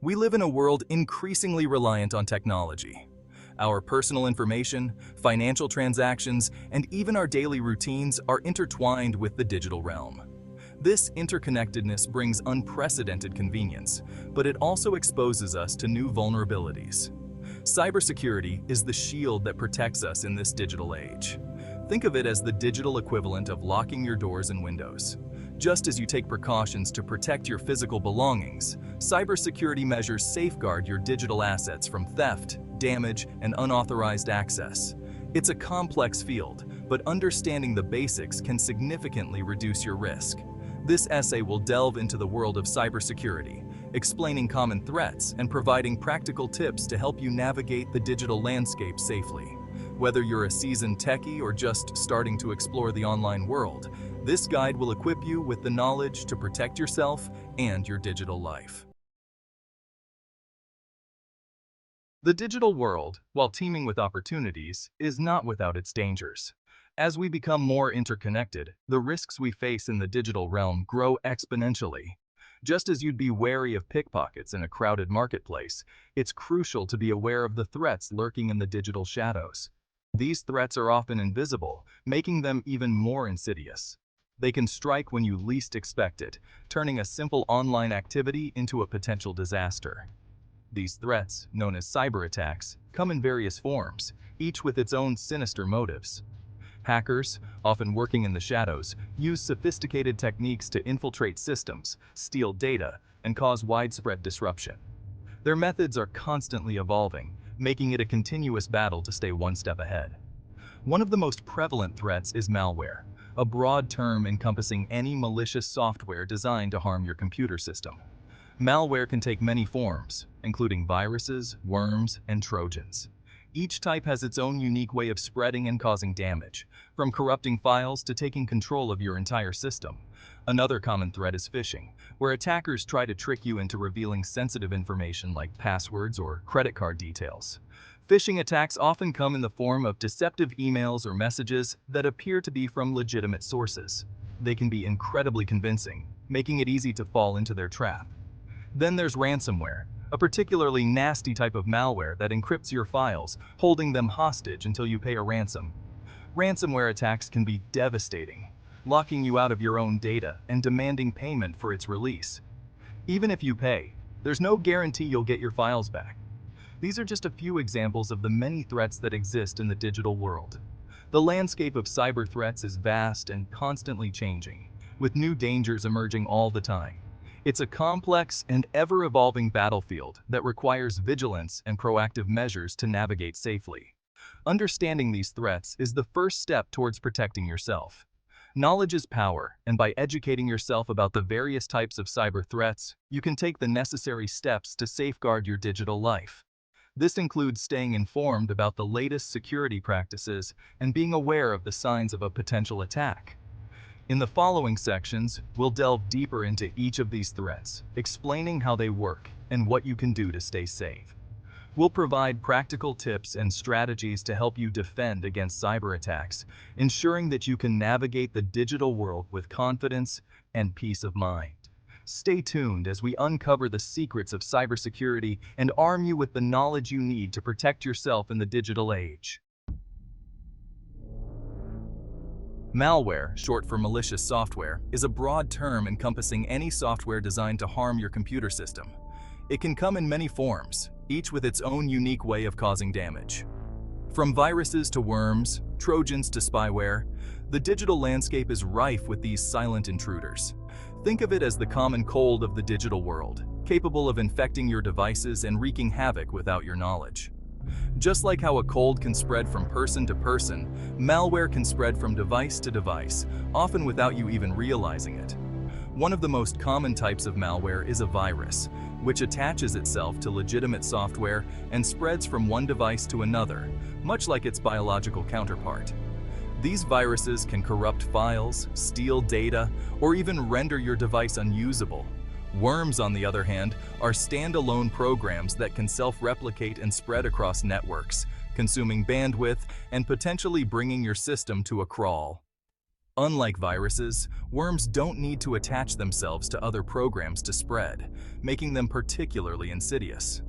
We live in a world increasingly reliant on technology. Our personal information, financial transactions, and even our daily routines are intertwined with the digital realm. This interconnectedness brings unprecedented convenience, but it also exposes us to new vulnerabilities. Cybersecurity is the shield that protects us in this digital age. Think of it as the digital equivalent of locking your doors and windows. Just as you take precautions to protect your physical belongings, cybersecurity measures safeguard your digital assets from theft, damage, and unauthorized access. It's a complex field, but understanding the basics can significantly reduce your risk. This essay will delve into the world of cybersecurity, explaining common threats and providing practical tips to help you navigate the digital landscape safely. Whether you're a seasoned techie or just starting to explore the online world, this guide will equip you with the knowledge to protect yourself and your digital life. The digital world, while teeming with opportunities, is not without its dangers. As we become more interconnected, the risks we face in the digital realm grow exponentially. Just as you'd be wary of pickpockets in a crowded marketplace, it's crucial to be aware of the threats lurking in the digital shadows. These threats are often invisible, making them even more insidious. They can strike when you least expect it, turning a simple online activity into a potential disaster. These threats, known as cyber attacks, come in various forms, each with its own sinister motives. Hackers, often working in the shadows, use sophisticated techniques to infiltrate systems, steal data, and cause widespread disruption. Their methods are constantly evolving, making it a continuous battle to stay one step ahead. One of the most prevalent threats is malware, a broad term encompassing any malicious software designed to harm your computer system. Malware can take many forms, including viruses, worms, and trojans. Each type has its own unique way of spreading and causing damage, from corrupting files to taking control of your entire system. Another common threat is phishing, where attackers try to trick you into revealing sensitive information like passwords or credit card details. Phishing attacks often come in the form of deceptive emails or messages that appear to be from legitimate sources. They can be incredibly convincing, making it easy to fall into their trap. Then there's ransomware, a particularly nasty type of malware that encrypts your files, holding them hostage until you pay a ransom. Ransomware attacks can be devastating, locking you out of your own data and demanding payment for its release. Even if you pay, there's no guarantee you'll get your files back. These are just a few examples of the many threats that exist in the digital world. The landscape of cyber threats is vast and constantly changing, with new dangers emerging all the time. It's a complex and ever-evolving battlefield that requires vigilance and proactive measures to navigate safely. Understanding these threats is the first step towards protecting yourself. Knowledge is power, and by educating yourself about the various types of cyber threats, you can take the necessary steps to safeguard your digital life. This includes staying informed about the latest security practices and being aware of the signs of a potential attack. In the following sections, we'll delve deeper into each of these threats, explaining how they work and what you can do to stay safe. We'll provide practical tips and strategies to help you defend against cyber attacks, ensuring that you can navigate the digital world with confidence and peace of mind. Stay tuned as we uncover the secrets of cybersecurity and arm you with the knowledge you need to protect yourself in the digital age. Malware, short for malicious software, is a broad term encompassing any software designed to harm your computer system. It can come in many forms, each with its own unique way of causing damage. From viruses to worms, trojans to spyware, the digital landscape is rife with these silent intruders. Think of it as the common cold of the digital world, capable of infecting your devices and wreaking havoc without your knowledge. Just like how a cold can spread from person to person, malware can spread from device to device, often without you even realizing it. One of the most common types of malware is a virus, which attaches itself to legitimate software and spreads from one device to another, much like its biological counterpart. These viruses can corrupt files, steal data, or even render your device unusable. Worms, on the other hand, are standalone programs that can self-replicate and spread across networks, consuming bandwidth and potentially bringing your system to a crawl. Unlike viruses, worms don't need to attach themselves to other programs to spread, making them particularly insidious.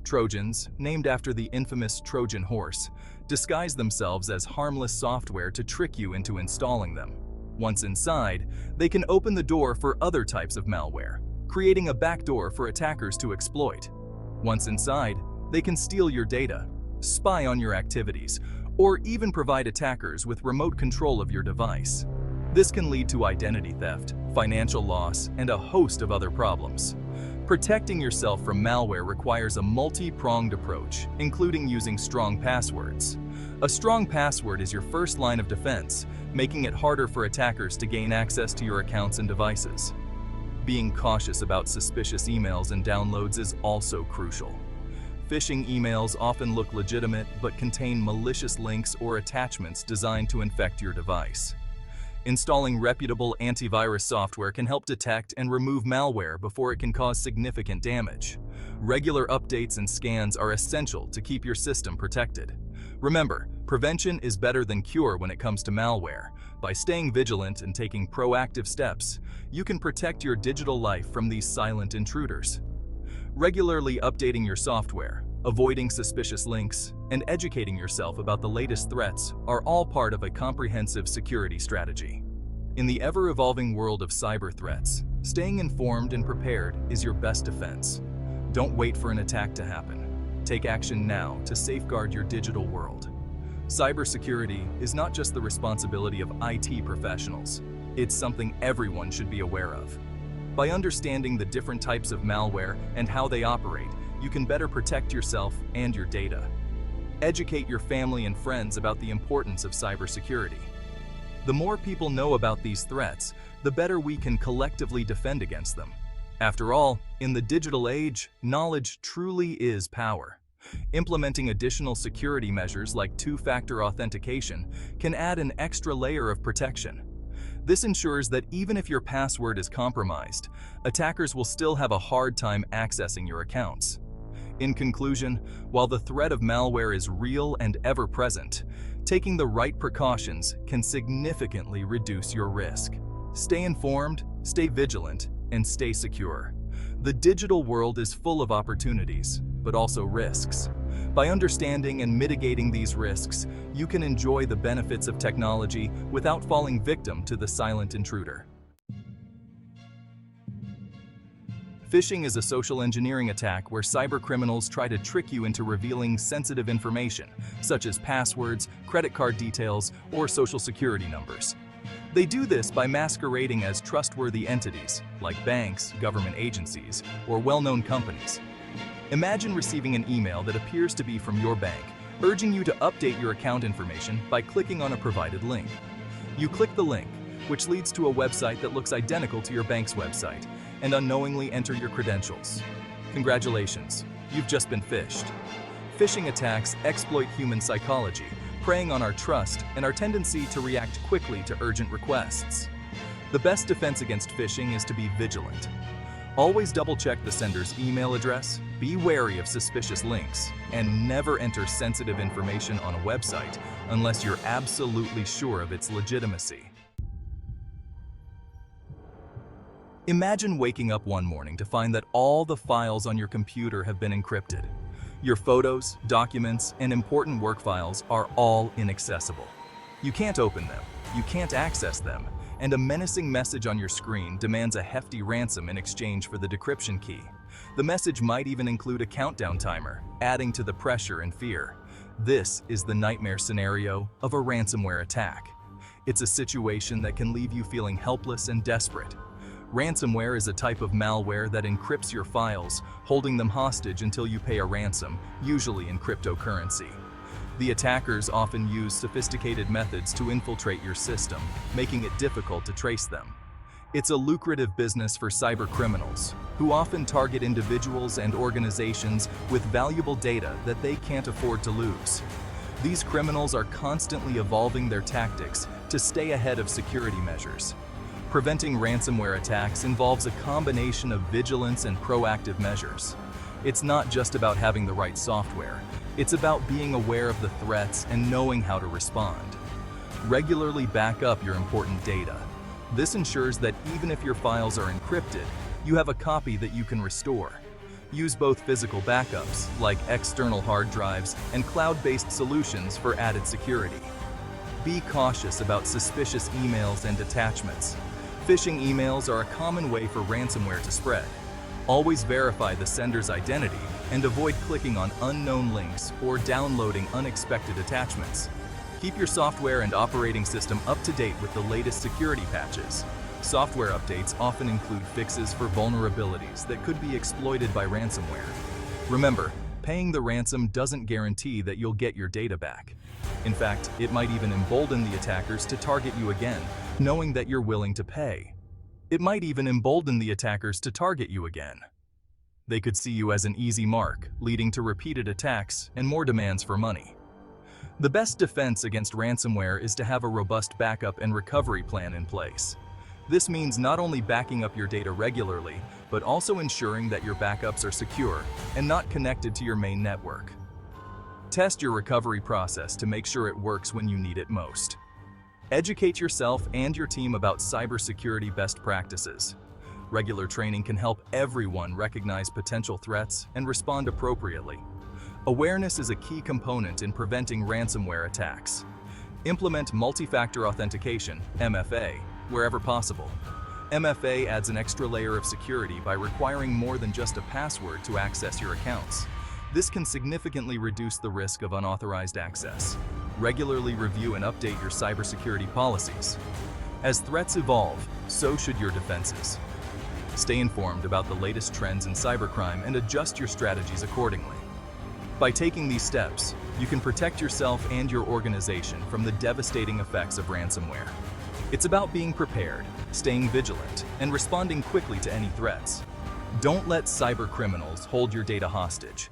Trojans, named after the infamous Trojan horse, disguise themselves as harmless software to trick you into installing them. Once inside, they can open the door for other types of malware, creating a backdoor for attackers to exploit. Once inside, they can steal your data, spy on your activities, or even provide attackers with remote control of your device. This can lead to identity theft, financial loss, and a host of other problems. Protecting yourself from malware requires a multi-pronged approach, including using strong passwords. A strong password is your first line of defense, making it harder for attackers to gain access to your accounts and devices. Being cautious about suspicious emails and downloads is also crucial. Phishing emails often look legitimate but contain malicious links or attachments designed to infect your device. Installing reputable antivirus software can help detect and remove malware before it can cause significant damage. Regular updates and scans are essential to keep your system protected. Remember, prevention is better than cure when it comes to malware. By staying vigilant and taking proactive steps, you can protect your digital life from these silent intruders. Regularly updating your software, avoiding suspicious links, and educating yourself about the latest threats are all part of a comprehensive security strategy. In the ever-evolving world of cyber threats, staying informed and prepared is your best defense. Don't wait for an attack to happen. Take action now to safeguard your digital world. Cybersecurity is not just the responsibility of IT professionals. It's something everyone should be aware of. By understanding the different types of malware and how they operate, you can better protect yourself and your data. Educate your family and friends about the importance of cybersecurity. The more people know about these threats, the better we can collectively defend against them. After all, in the digital age, knowledge truly is power. Implementing additional security measures like two-factor authentication can add an extra layer of protection. This ensures that even if your password is compromised, attackers will still have a hard time accessing your accounts. In conclusion, while the threat of malware is real and ever-present, taking the right precautions can significantly reduce your risk. Stay informed, stay vigilant, and stay secure. The digital world is full of opportunities, but also risks. By understanding and mitigating these risks, you can enjoy the benefits of technology without falling victim to the silent intruder. Phishing is a social engineering attack where cybercriminals try to trick you into revealing sensitive information, such as passwords, credit card details, or social security numbers. They do this by masquerading as trustworthy entities, like banks, government agencies, or well-known companies. Imagine receiving an email that appears to be from your bank, urging you to update your account information by clicking on a provided link. You click the link, which leads to a website that looks identical to your bank's website, and unknowingly enter your credentials. Congratulations, you've just been phished. Phishing attacks exploit human psychology, preying on our trust and our tendency to react quickly to urgent requests. The best defense against phishing is to be vigilant. Always double-check the sender's email address, be wary of suspicious links, and never enter sensitive information on a website unless you're absolutely sure of its legitimacy. Imagine waking up one morning to find that all the files on your computer have been encrypted. Your photos, documents, and important work files are all inaccessible. You can't open them, you can't access them, and a menacing message on your screen demands a hefty ransom in exchange for the decryption key. The message might even include a countdown timer, adding to the pressure and fear. This is the nightmare scenario of a ransomware attack. It's a situation that can leave you feeling helpless and desperate. Ransomware is a type of malware that encrypts your files, holding them hostage until you pay a ransom, usually in cryptocurrency. The attackers often use sophisticated methods to infiltrate your system, making it difficult to trace them. It's a lucrative business for cybercriminals, who often target individuals and organizations with valuable data that they can't afford to lose. These criminals are constantly evolving their tactics to stay ahead of security measures. Preventing ransomware attacks involves a combination of vigilance and proactive measures. It's not just about having the right software, it's about being aware of the threats and knowing how to respond. Regularly back up your important data. This ensures that even if your files are encrypted, you have a copy that you can restore. Use both physical backups, like external hard drives, and cloud-based solutions for added security. Be cautious about suspicious emails and attachments. Phishing emails are a common way for ransomware to spread. Always verify the sender's identity and avoid clicking on unknown links or downloading unexpected attachments. Keep your software and operating system up to date with the latest security patches. Software updates often include fixes for vulnerabilities that could be exploited by ransomware. Remember, paying the ransom doesn't guarantee that you'll get your data back. In fact, it might even embolden the attackers to target you again, knowing that you're willing to pay. They could see you as an easy mark, leading to repeated attacks and more demands for money. The best defense against ransomware is to have a robust backup and recovery plan in place. This means not only backing up your data regularly, but also ensuring that your backups are secure and not connected to your main network. Test your recovery process to make sure it works when you need it most. Educate yourself and your team about cybersecurity best practices. Regular training can help everyone recognize potential threats and respond appropriately. Awareness is a key component in preventing ransomware attacks. Implement multi-factor authentication, MFA, wherever possible. MFA adds an extra layer of security by requiring more than just a password to access your accounts. This can significantly reduce the risk of unauthorized access. Regularly review and update your cybersecurity policies. As threats evolve, so should your defenses. Stay informed about the latest trends in cybercrime and adjust your strategies accordingly. By taking these steps, you can protect yourself and your organization from the devastating effects of ransomware. It's about being prepared, staying vigilant, and responding quickly to any threats. Don't let cybercriminals hold your data hostage.